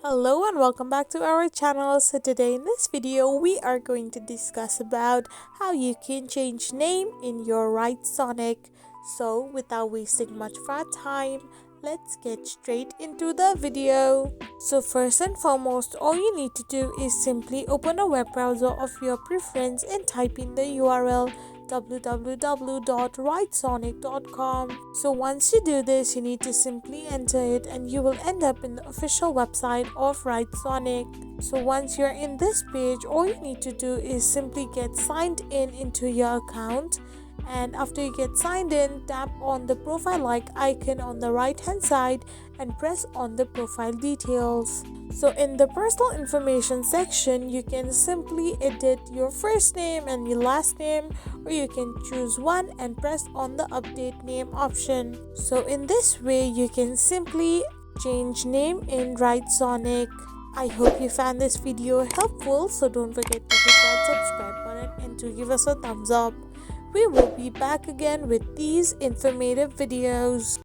Hello and welcome back to our channel. So today in this video we are going to discuss about how you can change name in your Writesonic. So without wasting much of our time, let's get straight into the video. So first and foremost, all you need to do is simply open a web browser of your preference and type in the URL www.writesonic.com. So once you do this, you need to simply enter it and you will end up in the official website of Writesonic. So once you're in this page, all you need to do is simply get signed in into your account, and after you get signed in, tap on the profile like icon on the right hand side and press on the profile details. So in the personal information section, you can simply edit your first name and your last name, or you can choose one and press on the update name option. So in this way you can simply change name in Writesonic. I hope you found this video helpful, so don't forget to hit that subscribe button and to give us a thumbs up. We will be back again with these informative videos.